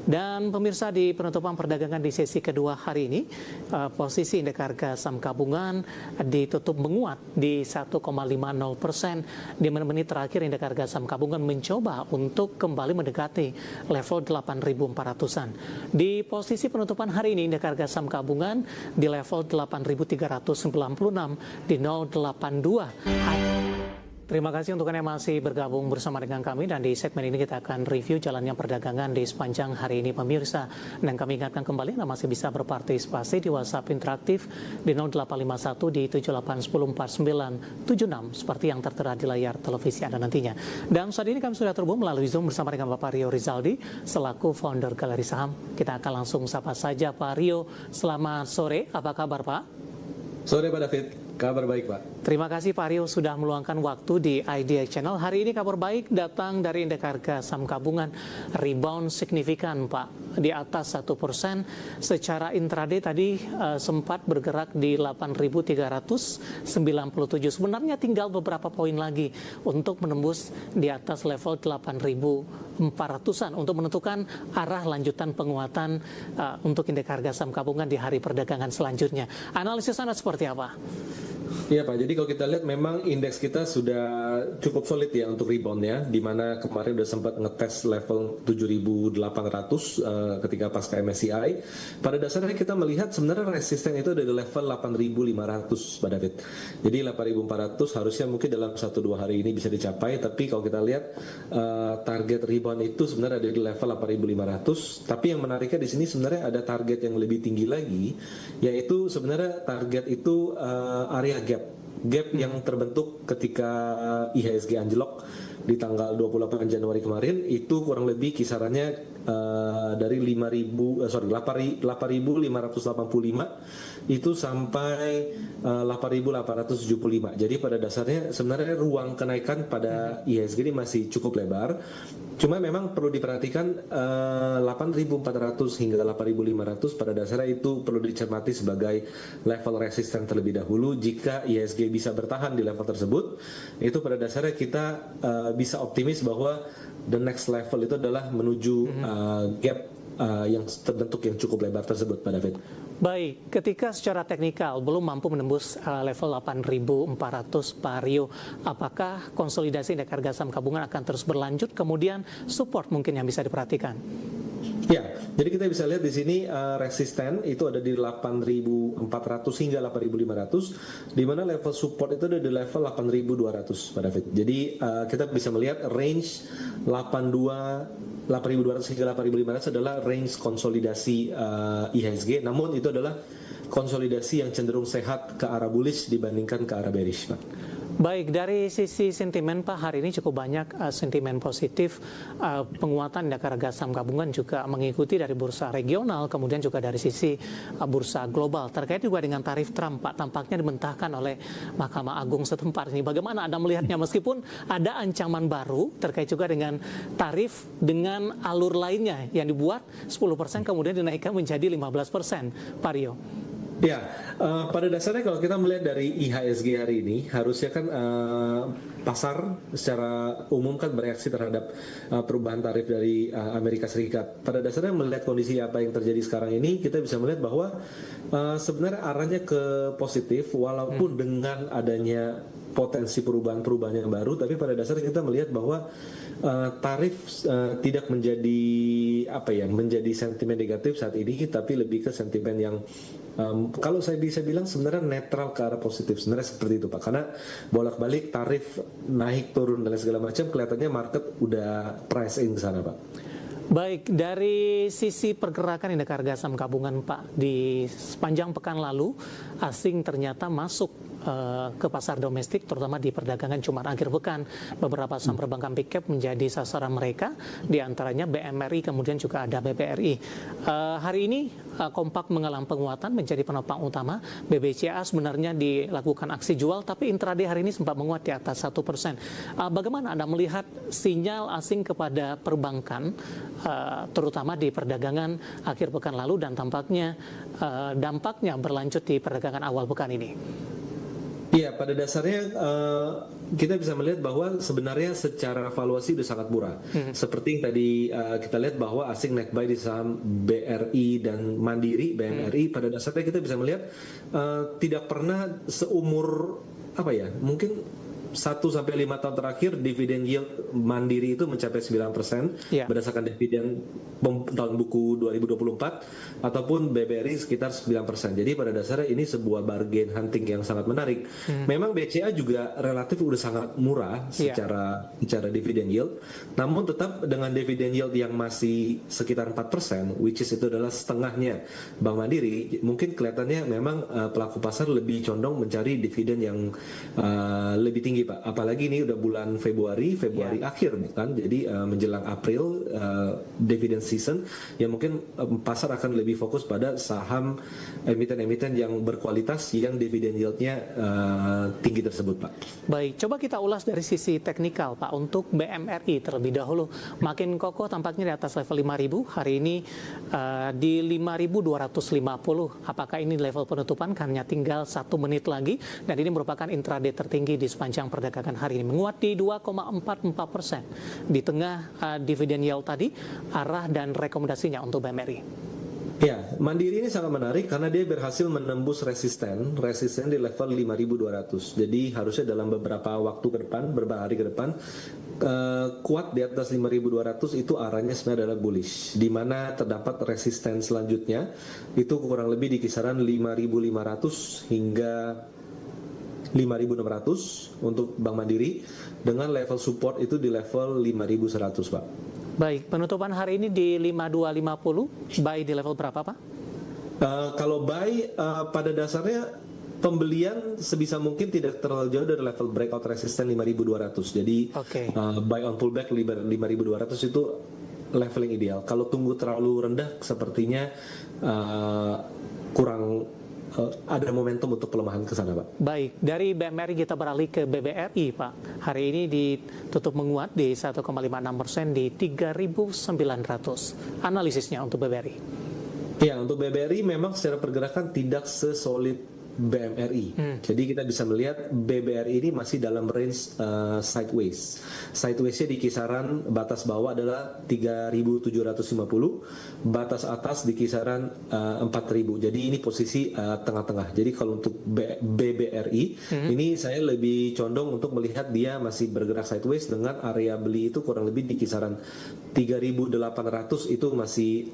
Dan pemirsa, di penutupan perdagangan di sesi kedua hari ini, posisi indeks harga saham gabungan ditutup menguat di 1,50%. Di menit-menit terakhir indeks harga saham gabungan mencoba untuk kembali mendekati level 8.400-an. Di posisi penutupan hari ini indeks harga saham gabungan di level 8.396 di 082. Terima kasih untuk Anda yang masih bergabung bersama dengan kami, dan di segmen ini kita akan review jalannya perdagangan di sepanjang hari ini pemirsa. Dan kami ingatkan kembali Anda masih bisa berpartisipasi di WhatsApp interaktif di 0851 di 78104976 seperti yang tertera di layar televisi Anda nantinya. Dan saat ini kami sudah terhubung melalui Zoom bersama dengan Bapak Rio Rizaldi selaku founder Galeri Saham. Kita akan langsung sapa saja Pak Rio. Selamat sore, apa kabar Pak? Sore Pak David, kabar baik Pak. Terima kasih Pak Rio sudah meluangkan waktu di IDX Channel. Hari ini kabar baik datang dari indeks harga saham gabungan rebound signifikan Pak, di atas 1%. Secara intraday tadi sempat bergerak di 8.397. Sebenarnya tinggal beberapa poin lagi untuk menembus di atas level 8.400-an untuk menentukan arah lanjutan penguatan untuk indeks harga saham gabungan di hari perdagangan selanjutnya. Analisis Anda seperti apa? Iya Pak, jadi kalau kita lihat memang indeks kita sudah cukup solid ya untuk rebound ya, di mana kemarin udah sempat ngetes level 7.800 ketika pasca MSCI. Pada dasarnya kita melihat sebenarnya resisten itu ada di level 8.500 Pak David. Jadi 8.400 harusnya mungkin dalam 1-2 hari ini bisa dicapai, tapi kalau kita lihat target rebound itu sebenarnya ada di level 8.500. Tapi yang menariknya di sini sebenarnya ada target yang lebih tinggi lagi, yaitu sebenarnya target itu area gap yang terbentuk ketika IHSG anjlok di tanggal 28 Januari kemarin. Itu kurang lebih kisarannya dari 8.585 itu sampai 8.875. Jadi pada dasarnya sebenarnya ruang kenaikan pada IHSG ini masih cukup lebar. Cuma memang perlu diperhatikan 8.400 hingga 8.500 pada dasarnya itu perlu dicermati sebagai level resisten terlebih dahulu. Jika IHSG bisa bertahan di level tersebut, itu pada dasarnya kita bisa optimis bahwa the next level itu adalah menuju gap yang terbentuk yang cukup lebar tersebut, Pak David. Baik, ketika secara teknikal belum mampu menembus level 8.400 Pak Rio, apakah konsolidasi indeks harga saham gabungan akan terus berlanjut, kemudian support mungkin yang bisa diperhatikan? Ya, jadi kita bisa lihat di sini resisten itu ada di 8.400 hingga 8.500, di mana level support itu ada di level 8.200 Pak David. Jadi kita bisa melihat range 8.200 hingga 8.500 adalah range konsolidasi IHSG, namun itu adalah konsolidasi yang cenderung sehat ke arah bullish dibandingkan ke arah bearish, Pak. Baik, dari sisi sentimen Pak, hari ini cukup banyak sentimen positif. Penguatan indeks harga saham gabungan juga mengikuti dari bursa regional, kemudian juga dari sisi bursa global. Terkait juga dengan tarif Trump Pak, tampaknya dibentahkan oleh Mahkamah Agung setempat ini. Bagaimana Anda melihatnya, meskipun ada ancaman baru terkait juga dengan tarif dengan alur lainnya yang dibuat 10% kemudian dinaikkan menjadi 15%, Pak Rio? Ya, pada dasarnya kalau kita melihat dari IHSG hari ini, harusnya kan pasar secara umum kan bereaksi terhadap perubahan tarif dari Amerika Serikat. Pada dasarnya melihat kondisi apa yang terjadi sekarang ini, kita bisa melihat bahwa sebenarnya arahnya ke positif, walaupun dengan adanya potensi perubahan-perubahan yang baru, tapi pada dasarnya kita melihat bahwa tarif tidak menjadi menjadi sentimen negatif saat ini, tapi lebih ke sentimen yang kalau saya bisa bilang sebenarnya netral ke arah positif, sebenarnya seperti itu Pak, karena bolak-balik tarif naik turun dan segala macam kelihatannya market udah price in ke sana Pak. Baik, dari sisi pergerakan indeks harga saham gabungan Pak, di sepanjang pekan lalu asing ternyata masuk ke pasar domestik, terutama di perdagangan Jumat akhir pekan. Beberapa saham perbankan big cap menjadi sasaran mereka, diantaranya BMRI, kemudian juga ada BBRI. Hari ini kompak mengalami penguatan menjadi penopang utama. BBCA sebenarnya dilakukan aksi jual, tapi intraday hari ini sempat menguat di atas 1%. Bagaimana Anda melihat sinyal asing kepada perbankan, terutama di perdagangan akhir pekan lalu, dan tampaknya dampaknya berlanjut di perdagangan awal pekan ini? Iya, pada dasarnya kita bisa melihat bahwa sebenarnya secara valuasi sudah sangat murah. Seperti yang tadi kita lihat bahwa asing naik buy di saham BRI dan Mandiri, BMRI, pada dasarnya kita bisa melihat tidak pernah seumur apa ya, mungkin 1-5 tahun terakhir dividen yield Mandiri itu mencapai 9% berdasarkan dividen tahun buku 2024 ataupun BBRI sekitar 9%. Jadi pada dasarnya ini sebuah bargain hunting yang sangat menarik. Memang BCA juga relatif udah sangat murah secara dividen yield, namun tetap dengan dividen yield yang masih sekitar 4%, which is itu adalah setengahnya Bank Mandiri, mungkin kelihatannya memang pelaku pasar lebih condong mencari dividen yang lebih tinggi, Pak. Apalagi ini udah bulan Februari akhir kan, jadi menjelang April dividend season, ya mungkin pasar akan lebih fokus pada saham emiten-emiten yang berkualitas yang dividen yieldnya tinggi tersebut, Pak. Baik, coba kita ulas dari sisi teknikal, Pak. Untuk BMRI terlebih dahulu, makin kokoh tampaknya di atas level 5.000, hari ini di 5.250. Apakah ini level penutupan? Hanya tinggal 1 menit lagi, dan ini merupakan intraday tertinggi di sepanjang perdagangan hari ini, menguat di 2,44%. Di tengah dividen yield tadi, arah dan rekomendasinya untuk BMRI. Ya, Mandiri ini sangat menarik karena dia berhasil menembus resisten di level 5.200. Jadi harusnya dalam beberapa hari ke depan, kuat di atas 5.200 itu arahnya sebenarnya adalah bullish. Di mana terdapat resisten selanjutnya itu kurang lebih di kisaran 5.500 hingga 5.600 untuk Bank Mandiri, dengan level support itu di level 5.100, Pak. Baik, penutupan hari ini di 5.250, buy di level berapa, Pak? Kalau buy pada dasarnya pembelian sebisa mungkin tidak terlalu jauh dari level breakout resisten 5.200. Jadi buy on pullback 5.200 itu leveling ideal. Kalau tunggu terlalu rendah sepertinya kurang ada momentum untuk pelemahan ke sana, Pak. Baik, dari BMRI kita beralih ke BBRI, Pak. Hari ini ditutup menguat di 1,56% di 3.900. Analisisnya untuk BBRI. Ya, untuk BBRI memang secara pergerakan tidak sesolid BMRI. Jadi kita bisa melihat BBRI ini masih dalam range sideways. Sidewaysnya di kisaran batas bawah adalah 3.750, batas atas di kisaran 4.000. Jadi ini posisi tengah-tengah. Jadi kalau untuk BBRI ini saya lebih condong untuk melihat dia masih bergerak sideways dengan area beli itu kurang lebih di kisaran 3.800 itu masih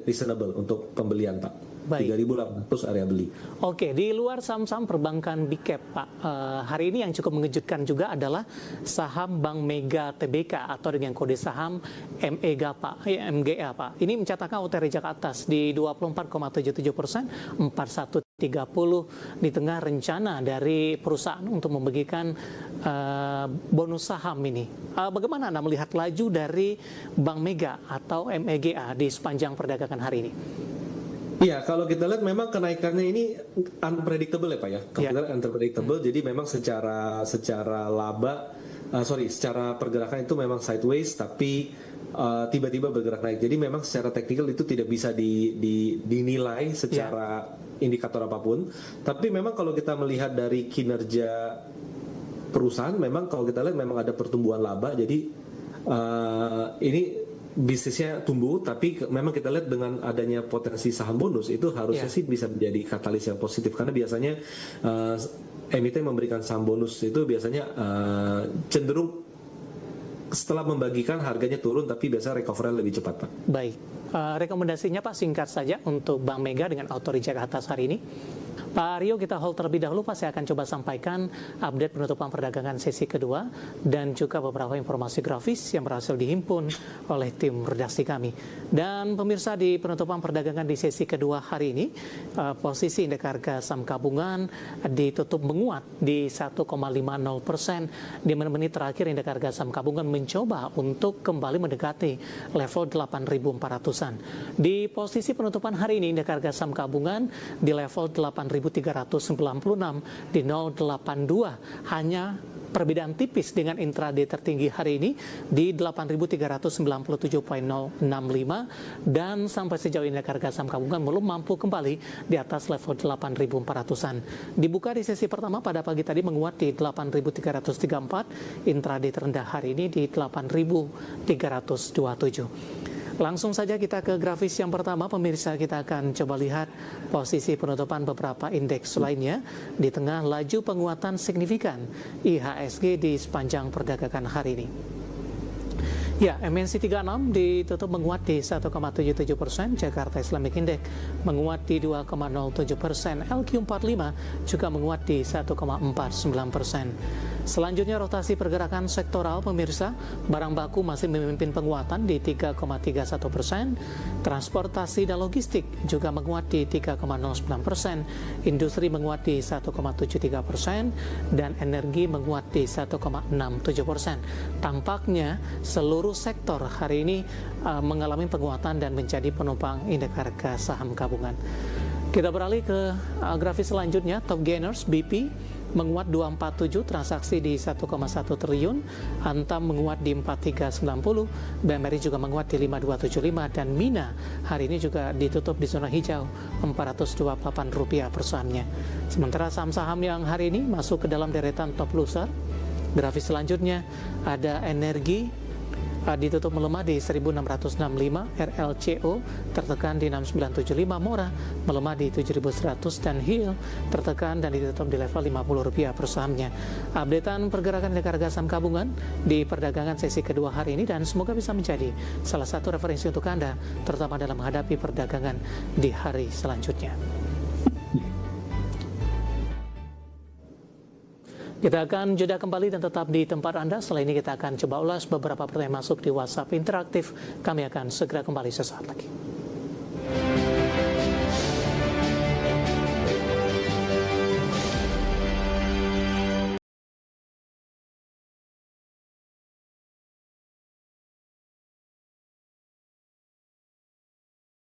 reasonable untuk pembelian, Pak. 3.800 area beli. Oke, di luar saham-saham perbankan big cap, Pak, hari ini yang cukup mengejutkan juga adalah saham Bank Mega Tbk atau dengan kode saham MGA, Pak. Ini mencatatkan OTR reject atas di 24,77%, 4130 di tengah rencana dari perusahaan untuk membagikan bonus saham ini. Bagaimana Anda melihat laju dari Bank Mega atau MGA di sepanjang perdagangan hari ini? Iya, kalau kita lihat memang kenaikannya ini unpredictable ya, Pak ya. Unpredictable. Jadi memang secara secara pergerakan itu memang sideways, tapi tiba-tiba bergerak naik. Jadi memang secara teknikal itu tidak bisa dinilai secara indikator apapun. Tapi memang kalau kita melihat dari kinerja perusahaan, memang kalau kita lihat memang ada pertumbuhan laba. Jadi ini bisnisnya tumbuh, tapi memang kita lihat dengan adanya potensi saham bonus itu harusnya sih bisa menjadi katalis yang positif, karena biasanya emiten memberikan saham bonus itu biasanya cenderung setelah membagikan harganya turun, tapi biasa recovery lebih cepat, Pak. Baik, rekomendasinya Pak singkat saja untuk Bank Mega dengan auto reject atas hari ini. Pak Aryo, kita hold terlebih dahulu, Pak. Saya akan coba sampaikan update penutupan perdagangan sesi kedua dan juga beberapa informasi grafis yang berhasil dihimpun oleh tim redaksi kami. Dan pemirsa, di penutupan perdagangan di sesi kedua hari ini, posisi indeks harga saham gabungan ditutup menguat di 1,50%. Di menit terakhir indeks harga saham gabungan mencoba untuk kembali mendekati level 8.400-an. Di posisi penutupan hari ini, indeks harga saham gabungan di level 8.396 di 082, hanya perbedaan tipis dengan intraday tertinggi hari ini di 8.397.065 dan sampai sejauh ini harga saham gabungan belum mampu kembali di atas level 8.400-an. Dibuka di sesi pertama pada pagi tadi menguat di 8.334, intraday terendah hari ini di 8.327. Langsung saja kita ke grafis yang pertama, pemirsa. Kita akan coba lihat posisi penutupan beberapa indeks lainnya di tengah laju penguatan signifikan IHSG di sepanjang perdagangan hari ini. Ya, MNC 36 ditutup menguat di 1,77%, Jakarta Islamic Index menguat di 2,07%, LQ45 juga menguat di 1,49%. Selanjutnya rotasi pergerakan sektoral, pemirsa. Barang baku masih memimpin penguatan di 3,31%, transportasi dan logistik juga menguat di 3,09%, industri menguat di 1,73%, dan energi menguat di 1,67%. Tampaknya seluruh sektor hari ini mengalami penguatan dan menjadi penopang indeks harga saham gabungan. Kita beralih ke grafis selanjutnya, top gainers BP menguat 247, transaksi di 1,1 triliun, Antam menguat di 4390, BMRI juga menguat di 5275, dan Mina hari ini juga ditutup di zona hijau Rp428 per sahamnya. Sementara saham-saham yang hari ini masuk ke dalam deretan top loser, grafis selanjutnya ada energi ditutup melemah di 1665, RLCO tertekan di 6975, Mora melemah di 7100, dan Hill tertekan dan ditutup di level Rp50 per sahamnya. Updatean pergerakan indeks harga saham gabungan di perdagangan sesi kedua hari ini, dan semoga bisa menjadi salah satu referensi untuk Anda terutama dalam menghadapi perdagangan di hari selanjutnya. Kita akan jeda kembali dan tetap di tempat Anda. Setelah ini kita akan coba ulas beberapa pertanyaan masuk di WhatsApp interaktif. Kami akan segera kembali sesaat lagi.